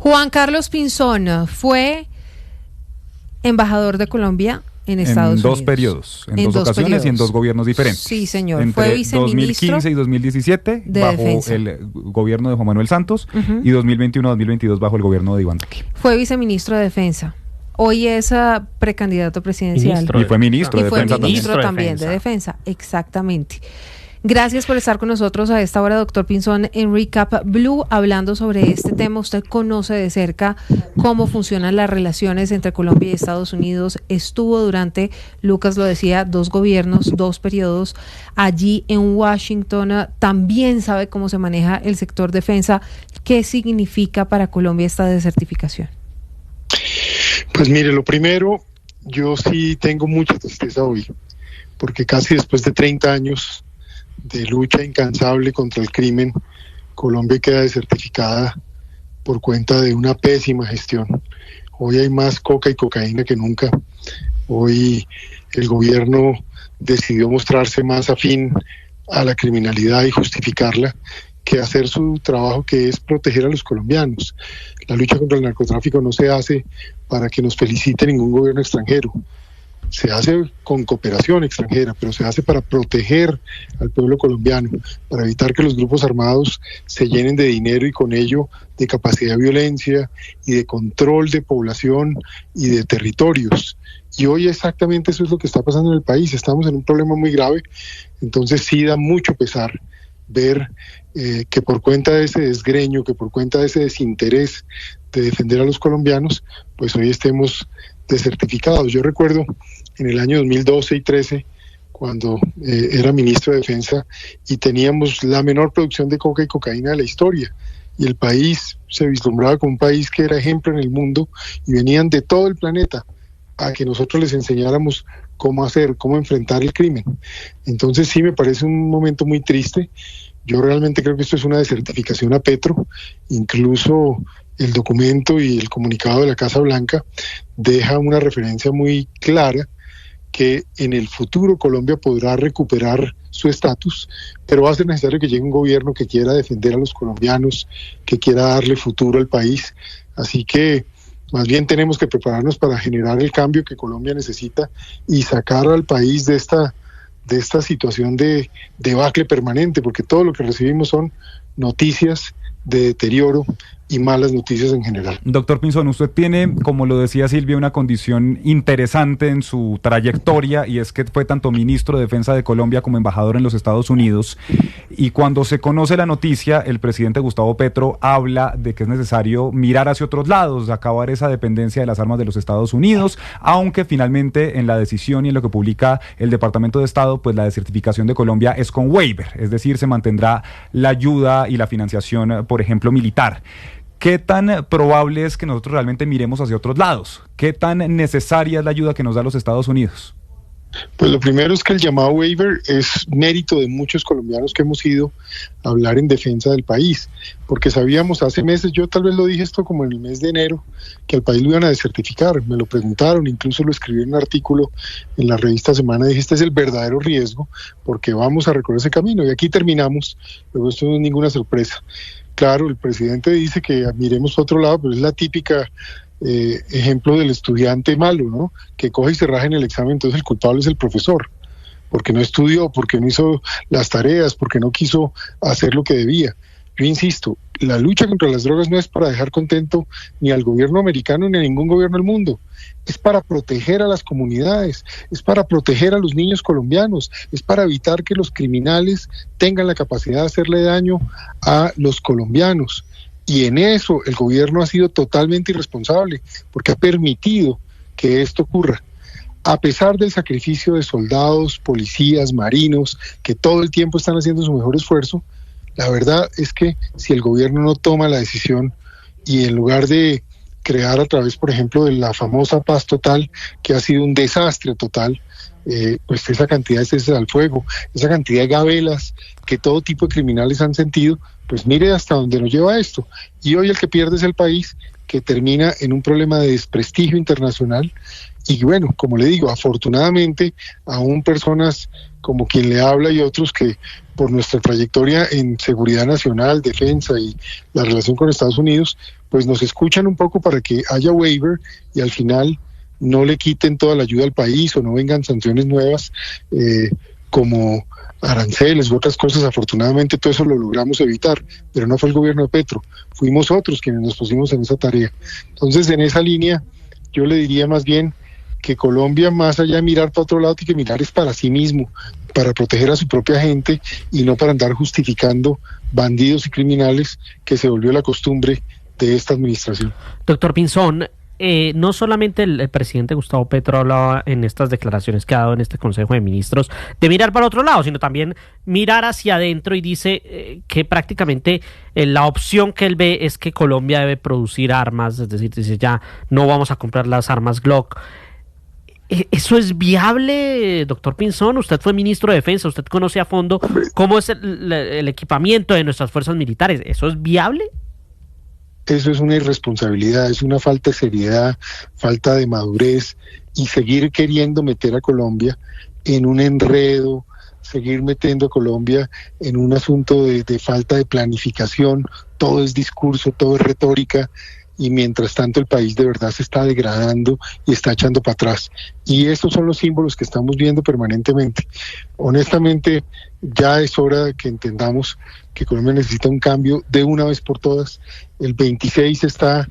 Juan Carlos Pinzón fue embajador de Colombia en Estados Unidos. En dos periodos, en dos ocasiones periodos. Y en dos gobiernos diferentes. Sí, señor. Entre fue viceministro 2015 y 2017 bajo defensa. el gobierno de Juan Manuel Santos y 2021-2022 bajo el gobierno de Iván Duque. Fue viceministro de Defensa. Hoy es precandidato presidencial. Y fue ministro de Defensa también. Y fue ministro también de Defensa, exactamente. Gracias por estar con nosotros a esta hora, doctor Pinzón, en Recap Blue, hablando sobre este tema. Usted conoce de cerca cómo funcionan las relaciones entre Colombia y Estados Unidos. Estuvo durante, Lucas lo decía, 2 gobiernos, 2 periodos allí en Washington. También sabe cómo se maneja el sector defensa. ¿Qué significa para Colombia esta desertificación? Pues mire, lo primero, yo sí tengo mucha tristeza hoy, porque casi después de 30 años de lucha incansable contra el crimen, Colombia queda desertificada por cuenta de una pésima gestión. Hoy hay más coca y cocaína que nunca. Hoy el gobierno decidió mostrarse más afín a la criminalidad y justificarla que hacer su trabajo, que es proteger a los colombianos. La lucha contra el narcotráfico no se hace para que nos felicite ningún gobierno extranjero. Se hace con cooperación extranjera, pero se hace para proteger al pueblo colombiano, para evitar que los grupos armados se llenen de dinero y con ello de capacidad de violencia y de control de población y de territorios. Y hoy exactamente eso es lo que está pasando en el país. Estamos en un problema muy grave, entonces sí da mucho pesar ver que por cuenta de ese desgreño, que por cuenta de ese desinterés de defender a los colombianos, pues hoy estemos desertificados. Yo recuerdo en el año 2012 y 13, cuando era ministro de Defensa y teníamos la menor producción de coca y cocaína de la historia, y el país se vislumbraba como un país que era ejemplo en el mundo, y venían de todo el planeta a que nosotros les enseñáramos cómo hacer, cómo enfrentar el crimen. Entonces sí me parece un momento muy triste. Yo realmente creo que esto es una desertificación a Petro. Incluso el documento y el comunicado de la Casa Blanca deja una referencia muy clara que en el futuro Colombia podrá recuperar su estatus, pero va a ser necesario que llegue un gobierno que quiera defender a los colombianos, que quiera darle futuro al país. Así que más bien tenemos que prepararnos para generar el cambio que Colombia necesita y sacar al país de esta situación de debacle permanente, porque todo lo que recibimos son noticias de deterioro y malas noticias en general. Doctor Pinzón, usted tiene, como lo decía Silvia, una condición interesante en su trayectoria, y es que fue tanto ministro de Defensa de Colombia como embajador en los Estados Unidos, y cuando se conoce la noticia, el presidente Gustavo Petro habla de que es necesario mirar hacia otros lados, acabar esa dependencia de las armas de los Estados Unidos, aunque finalmente en la decisión y en lo que publica el Departamento de Estado, pues la desertificación de Colombia es con waiver, es decir, se mantendrá la ayuda y la financiación, por ejemplo, militar. ¿Qué tan probable es que nosotros realmente miremos hacia otros lados? ¿Qué tan necesaria es la ayuda que nos da los Estados Unidos? Pues lo primero es que el llamado waiver es mérito de muchos colombianos que hemos ido a hablar en defensa del país, porque sabíamos hace meses, yo tal vez lo dije esto como en el mes de enero, que al país lo iban a desertificar, me lo preguntaron, incluso lo escribí en un artículo en la revista Semana, dije, este es el verdadero riesgo, porque vamos a recorrer ese camino, y aquí terminamos, luego esto no es ninguna sorpresa. Claro, el presidente dice que miremos a otro lado, pero es la típica ejemplo del estudiante malo, ¿no? Que coge y se raja en el examen, entonces el culpable es el profesor, porque no estudió, porque no hizo las tareas, porque no quiso hacer lo que debía. Yo insisto, la lucha contra las drogas no es para dejar contento ni al gobierno americano ni a ningún gobierno del mundo. Es para proteger a las comunidades, es para proteger a los niños colombianos, es para evitar que los criminales tengan la capacidad de hacerle daño a los colombianos. Y en eso el gobierno ha sido totalmente irresponsable, porque ha permitido que esto ocurra. A pesar del sacrificio de soldados, policías, marinos, que todo el tiempo están haciendo su mejor esfuerzo, la verdad es que si el gobierno no toma la decisión y en lugar de crear a través, por ejemplo, de la famosa paz total, que ha sido un desastre total, pues esa cantidad de cesas al fuego, esa cantidad de gabelas que todo tipo de criminales han sentido, pues mire hasta dónde nos lleva esto. Y hoy el que pierde es el país, que termina en un problema de desprestigio internacional Y bueno, como le digo, afortunadamente, aún personas como quien le habla y otros que por nuestra trayectoria en seguridad nacional, defensa y la relación con Estados Unidos, pues nos escuchan un poco para que haya waiver y al final no le quiten toda la ayuda al país o no vengan sanciones nuevas como aranceles u otras cosas. Afortunadamente todo eso lo logramos evitar, pero no fue el gobierno de Petro, fuimos otros quienes nos pusimos en esa tarea. Entonces, en esa línea, yo le diría más bien que Colombia, más allá de mirar para otro lado, tiene que mirar es para sí mismo, para proteger a su propia gente y no para andar justificando bandidos y criminales, que se volvió la costumbre de esta administración. Doctor Pinzón, no solamente el presidente Gustavo Petro hablaba en estas declaraciones que ha dado en este Consejo de Ministros de mirar para otro lado, sino también mirar hacia adentro, y dice que prácticamente la opción que él ve es que Colombia debe producir armas, es decir, dice ya no vamos a comprar las armas Glock. ¿Eso es viable, doctor Pinzón? Usted fue ministro de Defensa, usted conoce a fondo cómo es el equipamiento de nuestras fuerzas militares. ¿Eso es viable? Eso es una irresponsabilidad, es una falta de seriedad, falta de madurez, y seguir queriendo meter a Colombia en un enredo, seguir metiendo a Colombia en un asunto de falta de planificación. Todo es discurso, todo es retórica, y mientras tanto el país de verdad se está degradando y está echando para atrás. Y estos son los símbolos que estamos viendo permanentemente. Honestamente, ya es hora de que entendamos que Colombia necesita un cambio de una vez por todas. El 26 está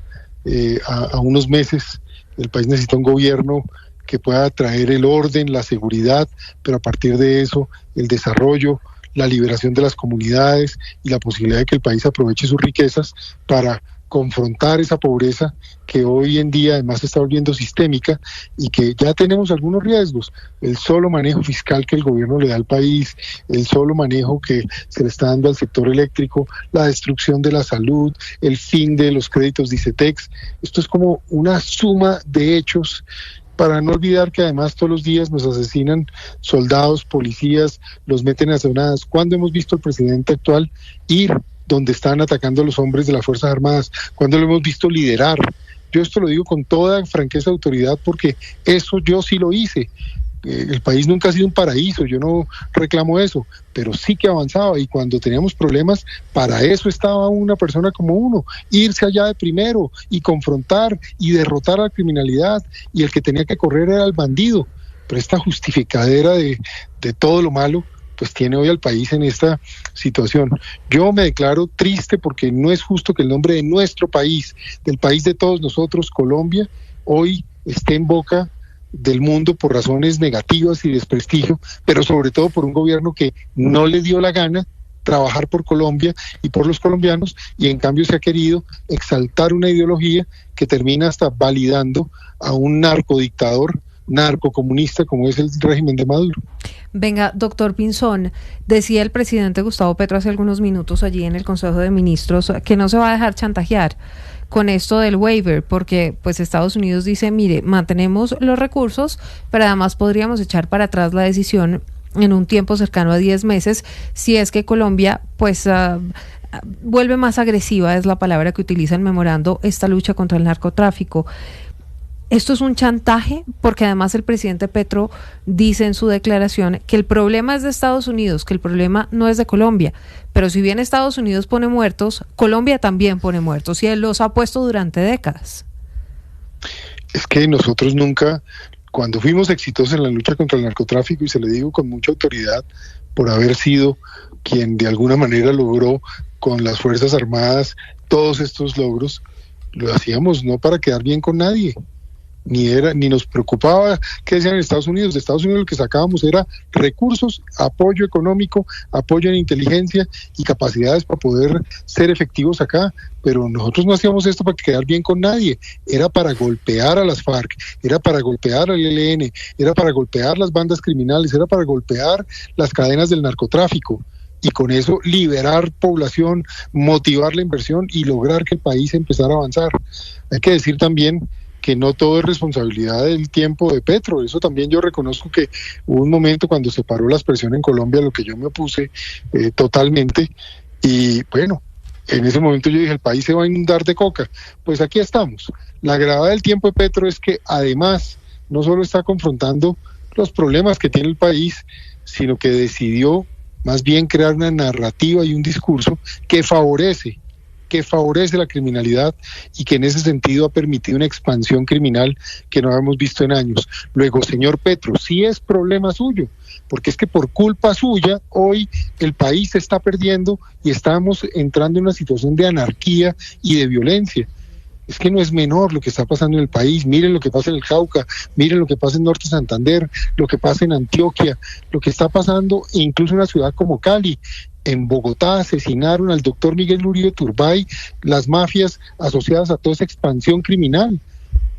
a unos meses. El país necesita un gobierno que pueda traer el orden, la seguridad, pero a partir de eso, el desarrollo, la liberación de las comunidades y la posibilidad de que el país aproveche sus riquezas para confrontar esa pobreza que hoy en día además se está volviendo sistémica y que ya tenemos algunos riesgos. El solo manejo fiscal que el gobierno le da al país, el solo manejo que se le está dando al sector eléctrico, la destrucción de la salud, el fin de los créditos de ICETEX. Esto es como una suma de hechos, para no olvidar que además todos los días nos asesinan soldados, policías, los meten a zonadas. ¿Cuándo hemos visto al presidente actual ir donde están atacando a los hombres de las Fuerzas Armadas? ¿Cuándo lo hemos visto liderar? Yo esto lo digo con toda franqueza de autoridad porque eso yo sí lo hice. El país nunca ha sido un paraíso, yo no reclamo eso, pero sí que avanzaba, y cuando teníamos problemas, para eso estaba una persona como uno, irse allá de primero y confrontar y derrotar a la criminalidad, y el que tenía que correr era el bandido. Pero esta justificadera de todo lo malo, pues tiene hoy al país en esta situación. Yo me declaro triste porque no es justo que el nombre de nuestro país, del país de todos nosotros, Colombia, hoy esté en boca del mundo por razones negativas y de desprestigio, pero sobre todo por un gobierno que no le dio la gana trabajar por Colombia y por los colombianos, y en cambio se ha querido exaltar una ideología que termina hasta validando a un narcodictador, narcocomunista como es el régimen de Maduro. Venga, doctor Pinzón, decía el presidente Gustavo Petro hace algunos minutos allí en el Consejo de Ministros que no se va a dejar chantajear con esto del waiver, porque pues Estados Unidos dice, mire, mantenemos los recursos, pero además podríamos echar para atrás la decisión en un tiempo cercano a 10 meses, si es que Colombia pues vuelve más agresiva, es la palabra que utiliza el memorando, esta lucha contra el narcotráfico. Esto es un chantaje, porque además el presidente Petro dice en su declaración que el problema es de Estados Unidos, que el problema no es de Colombia. Pero si bien Estados Unidos pone muertos, Colombia también pone muertos, y él los ha puesto durante décadas. Es que nosotros nunca, cuando fuimos exitosos en la lucha contra el narcotráfico, y se lo digo con mucha autoridad, por haber sido quien de alguna manera logró con las Fuerzas Armadas todos estos logros, lo hacíamos no para quedar bien con nadie. Ni nos preocupaba qué decían en Estados Unidos. De Estados Unidos lo que sacábamos era recursos, apoyo económico, apoyo en inteligencia y capacidades para poder ser efectivos acá, pero nosotros no hacíamos esto para quedar bien con nadie, era para golpear a las FARC, era para golpear al ELN, era para golpear las bandas criminales, era para golpear las cadenas del narcotráfico, y con eso liberar población, motivar la inversión y lograr que el país empezara a avanzar. Hay que decir también que no todo es responsabilidad del tiempo de Petro. Eso también yo reconozco que hubo un momento cuando se paró la expresión en Colombia, a lo que yo me opuse totalmente, y bueno, en ese momento yo dije, el país se va a inundar de coca. Pues aquí estamos. La gravedad del tiempo de Petro es que además no solo está confrontando los problemas que tiene el país, sino que decidió más bien crear una narrativa y un discurso que favorece la criminalidad y que en ese sentido ha permitido una expansión criminal que no habíamos visto en años. Luego, señor Petro, sí es problema suyo, porque es que por culpa suya hoy el país se está perdiendo y estamos entrando en una situación de anarquía y de violencia. Es que no es menor lo que está pasando en el país. Miren lo que pasa en el Cauca, miren lo que pasa en Norte Santander, lo que pasa en Antioquia, lo que está pasando incluso en una ciudad como Cali. En Bogotá asesinaron al doctor Miguel Uribe Turbay, las mafias asociadas a toda esa expansión criminal.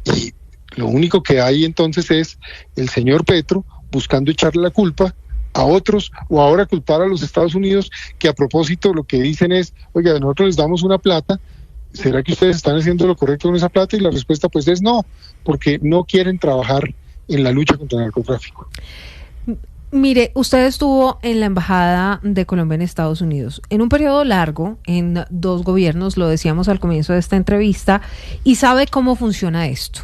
Y lo único que hay entonces es el señor Petro buscando echarle la culpa a otros, o ahora culpar a los Estados Unidos, que a propósito lo que dicen es, oiga, nosotros les damos una plata, ¿será que ustedes están haciendo lo correcto con esa plata? Y la respuesta pues es no, porque no quieren trabajar en la lucha contra el narcotráfico. Mire, usted estuvo en la Embajada de Colombia en Estados Unidos en un periodo largo, en 2 gobiernos, lo decíamos al comienzo de esta entrevista, y sabe cómo funciona esto.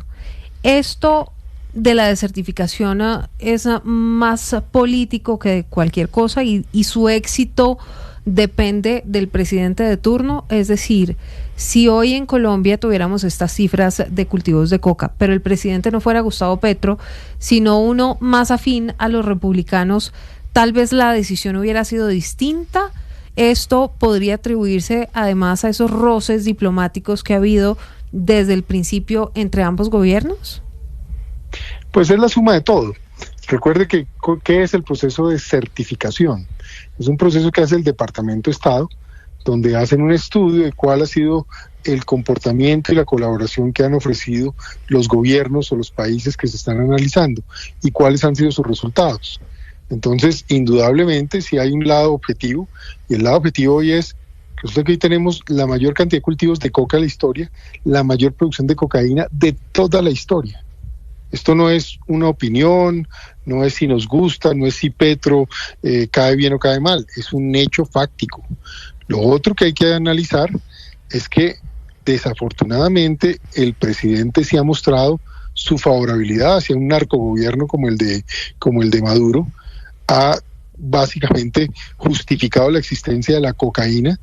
Esto de la desertificación es más político que de cualquier cosa y su éxito depende del presidente de turno, es decir, si hoy en Colombia tuviéramos estas cifras de cultivos de coca, pero el presidente no fuera Gustavo Petro, sino uno más afín a los republicanos, tal vez la decisión hubiera sido distinta. Esto podría atribuirse además a esos roces diplomáticos que ha habido desde el principio entre ambos gobiernos. Pues es la suma de todo. Recuerde que ¿qué es el proceso de certificación? Es un proceso que hace el Departamento de Estado, donde hacen un estudio de cuál ha sido el comportamiento y la colaboración que han ofrecido los gobiernos o los países que se están analizando y cuáles han sido sus resultados. Entonces, indudablemente, si hay un lado objetivo, y el lado objetivo hoy es que resulta que hoy tenemos la mayor cantidad de cultivos de coca de la historia, la mayor producción de cocaína de toda la historia. Esto no es una opinión, no es si nos gusta, no es si Petro cae bien o cae mal, es un hecho fáctico. Lo otro que hay que analizar es que desafortunadamente el presidente se ha mostrado su favorabilidad hacia un narcogobierno como el de Maduro, ha básicamente justificado la existencia de la cocaína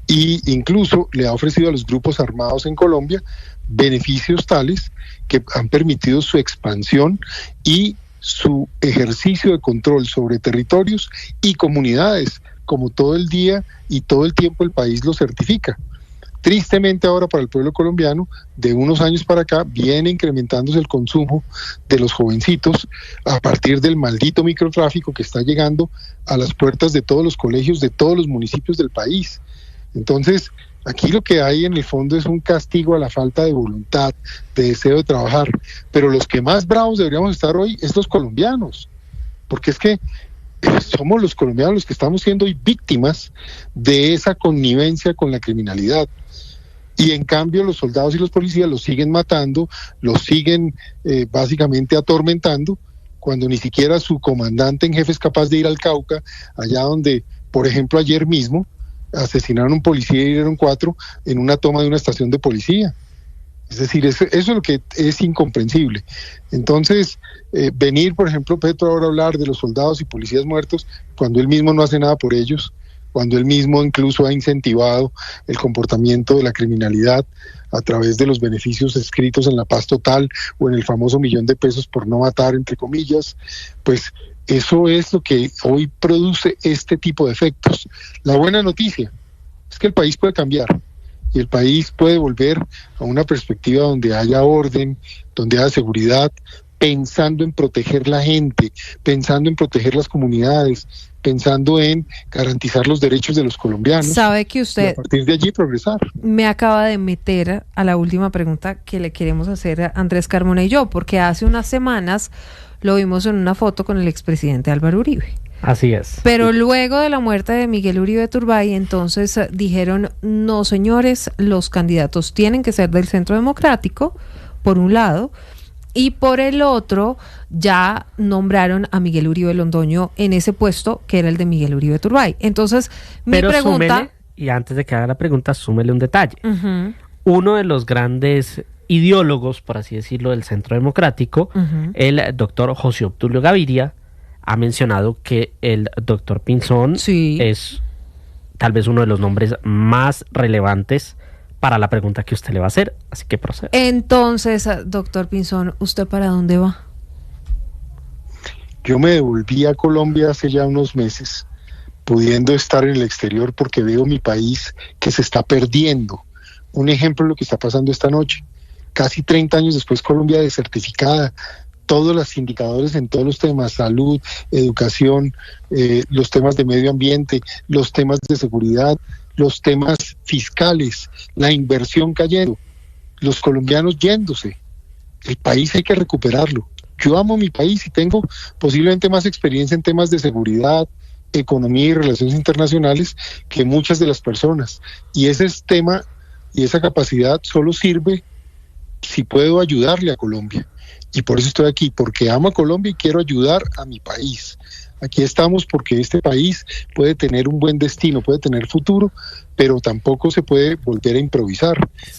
e incluso le ha ofrecido a los grupos armados en Colombia beneficios tales que han permitido su expansión y su ejercicio de control sobre territorios y comunidades, como todo el día y todo el tiempo el país lo certifica. Tristemente ahora para el pueblo colombiano, de unos años para acá, viene incrementándose el consumo de los jovencitos a partir del maldito microtráfico que está llegando a las puertas de todos los colegios de todos los municipios del país. Entonces, aquí lo que hay en el fondo es un castigo a la falta de voluntad, de deseo de trabajar, pero los que más bravos deberíamos estar hoy es los colombianos, porque es que somos los colombianos los que estamos siendo hoy víctimas de esa connivencia con la criminalidad. Y en cambio los soldados y los policías los siguen matando, los siguen básicamente atormentando, cuando ni siquiera su comandante en jefe es capaz de ir al Cauca, allá donde, por ejemplo, ayer mismo asesinaron a un policía y hirieron 4 en una toma de una estación de policía. Es decir, eso es lo que es incomprensible. Entonces, venir, por ejemplo, Petro ahora a hablar de los soldados y policías muertos, cuando él mismo no hace nada por ellos, cuando él mismo incluso ha incentivado el comportamiento de la criminalidad a través de los beneficios escritos en la paz total o en el famoso $1.000.000 por no matar, entre comillas, pues eso es lo que hoy produce este tipo de efectos. La buena noticia es que el país puede cambiar y el país puede volver a una perspectiva donde haya orden, donde haya seguridad, pensando en proteger la gente, pensando en proteger las comunidades, pensando en garantizar los derechos de los colombianos. Sabe que usted, y a partir de allí progresar. Me acaba de meter a la última pregunta que le queremos hacer a Andrés Carmona y yo, porque hace unas semanas lo vimos en una foto con el expresidente Álvaro Uribe. Así es. Pero luego de la muerte de Miguel Uribe Turbay, entonces dijeron, no señores, los candidatos tienen que ser del Centro Democrático, por un lado, y por el otro ya nombraron a Miguel Uribe Londoño en ese puesto que era el de Miguel Uribe Turbay. Entonces, mi pregunta... Súmele, y antes de que haga la pregunta, súmele un detalle. Uh-huh. Uno de los grandes ideólogos, por así decirlo, del Centro Democrático, el doctor José Obdulio Gaviria, ha mencionado que el doctor Pinzón es tal vez uno de los nombres más relevantes para la pregunta que usted le va a hacer, así que procede. Entonces, doctor Pinzón, ¿usted para dónde va? Yo me devolví a Colombia hace ya unos meses, pudiendo estar en el exterior porque veo mi país que se está perdiendo. Un ejemplo de lo que está pasando esta noche. Casi 30 años después, Colombia desertificada, todos los indicadores en todos los temas, salud, educación, los temas de medio ambiente, los temas de seguridad, los temas fiscales, la inversión cayendo, los colombianos yéndose. El país hay que recuperarlo. Yo amo mi país y tengo posiblemente más experiencia en temas de seguridad, economía y relaciones internacionales que muchas de las personas. Y ese tema y esa capacidad solo sirve si puedo ayudarle a Colombia. Y por eso estoy aquí, porque amo a Colombia y quiero ayudar a mi país. Aquí estamos porque este país puede tener un buen destino, puede tener futuro, pero tampoco se puede volver a improvisar.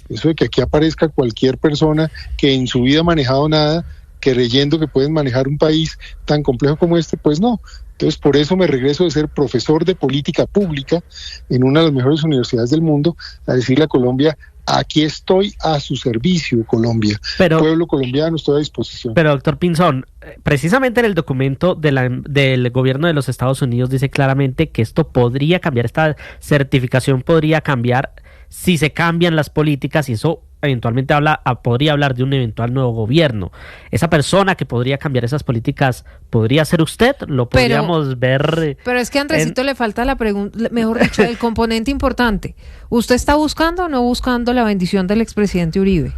Eso de que aquí aparezca cualquier persona que en su vida ha manejado nada, creyendo que pueden manejar un país tan complejo como este, pues no. Entonces, por eso me regreso de ser profesor de política pública en una de las mejores universidades del mundo a decirle a Colombia: aquí estoy a su servicio, Colombia. Pueblo colombiano, estoy a disposición. Pero, doctor Pinzón, precisamente en el documento del gobierno de los Estados Unidos dice claramente que esto podría cambiar, esta certificación podría cambiar si se cambian las políticas, y eso eventualmente podría hablar de un eventual nuevo gobierno. Esa persona que podría cambiar esas políticas podría ser usted, lo podríamos ver. Pero es que a Andresito le falta la pregunta, mejor dicho, el componente importante. ¿Usted está buscando o no buscando la bendición del expresidente Uribe?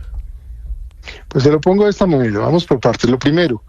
Pues se lo pongo de esta manera, vamos por partes. Lo primero,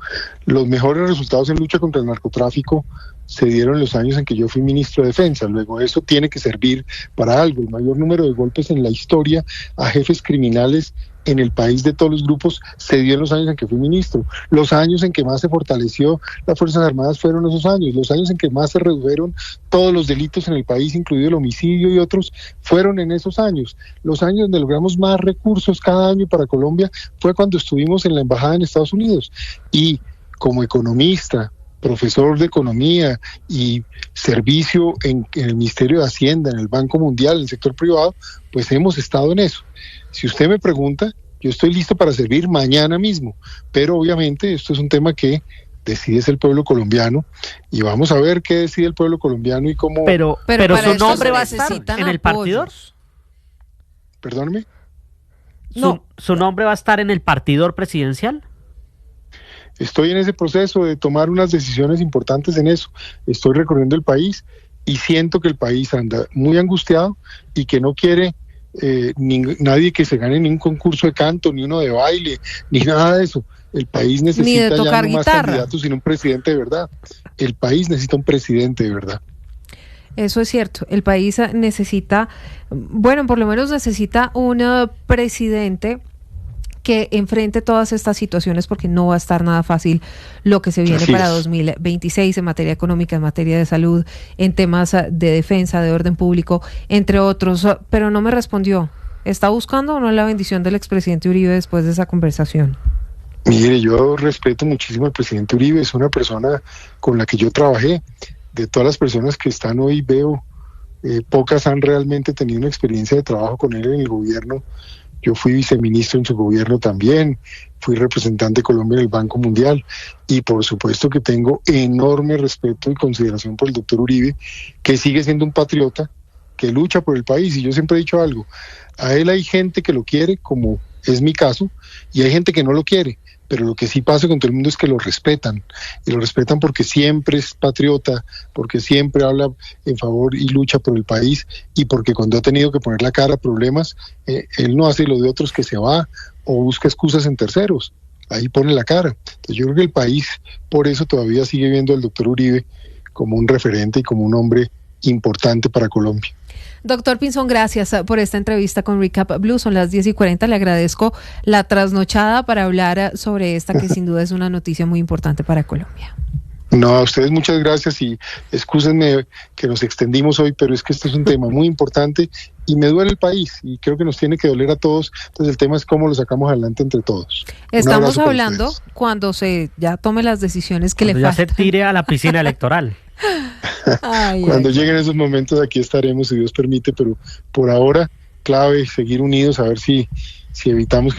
los mejores resultados en lucha contra el narcotráfico se dieron en los años en que yo fui ministro de Defensa. Luego eso tiene que servir para algo. El mayor número de golpes en la historia a jefes criminales en el país de todos los grupos se dio en los años en que fui ministro. Los años en que más se fortaleció las Fuerzas Armadas fueron esos años. Los años en que más se redujeron todos los delitos en el país, incluido el homicidio y otros, fueron en esos años. Los años donde logramos más recursos cada año para Colombia fue cuando estuvimos en la embajada en Estados Unidos. Y como economista, profesor de economía y servicio en el Ministerio de Hacienda, en el Banco Mundial, en el sector privado, pues hemos estado en eso. Si usted me pregunta, yo estoy listo para servir mañana mismo, pero obviamente esto es un tema que decide el pueblo colombiano y vamos a ver qué decide el pueblo colombiano y cómo. Pero su nombre va a estar en el partidor. Perdóneme. ¿Su nombre va a estar en el partidor presidencial? Estoy en ese proceso de tomar unas decisiones importantes en eso. Estoy recorriendo el país y siento que el país anda muy angustiado y que no quiere nadie que se gane ningún concurso de canto, ni uno de baile, ni nada de eso. El país necesita ya no más candidatos, sino un presidente de verdad. El país necesita un presidente de verdad. Eso es cierto. El país necesita, bueno, por lo menos necesita un presidente que enfrente todas estas situaciones, porque no va a estar nada fácil lo que se viene para 2026 en materia económica, en materia de salud, en temas de defensa, de orden público, entre otros. Pero no me respondió. ¿Está buscando o no la bendición del expresidente Uribe después de esa conversación? Mire, yo respeto muchísimo al presidente Uribe, es una persona con la que yo trabajé. De todas las personas que están hoy, veo, pocas han realmente tenido una experiencia de trabajo con él en el gobierno. Yo fui viceministro en su gobierno también, fui representante de Colombia en el Banco Mundial y por supuesto que tengo enorme respeto y consideración por el doctor Uribe, que sigue siendo un patriota, que lucha por el país. Y yo siempre he dicho algo, a él hay gente que lo quiere, como es mi caso, y hay gente que no lo quiere, pero lo que sí pasa con todo el mundo es que lo respetan, y lo respetan porque siempre es patriota, porque siempre habla en favor y lucha por el país, y porque cuando ha tenido que poner la cara a problemas, él no hace lo de otros, que se va o busca excusas en terceros, ahí pone la cara. Entonces yo creo que el país por eso todavía sigue viendo al doctor Uribe como un referente y como un hombre importante para Colombia. Doctor Pinzón, gracias por esta entrevista con Recap Blue. Son las 10:40. Le agradezco la trasnochada para hablar sobre esta que sin duda es una noticia muy importante para Colombia. No, a ustedes muchas gracias y excúsenme que nos extendimos hoy, pero es que este es un tema muy importante y me duele el país y creo que nos tiene que doler a todos. Entonces el tema es cómo lo sacamos adelante entre todos. Estamos hablando cuando se ya tome las decisiones que cuando le ya faltan. se tire a la piscina electoral. Cuando lleguen esos momentos aquí estaremos, si Dios permite, pero por ahora clave seguir unidos, a ver si evitamos que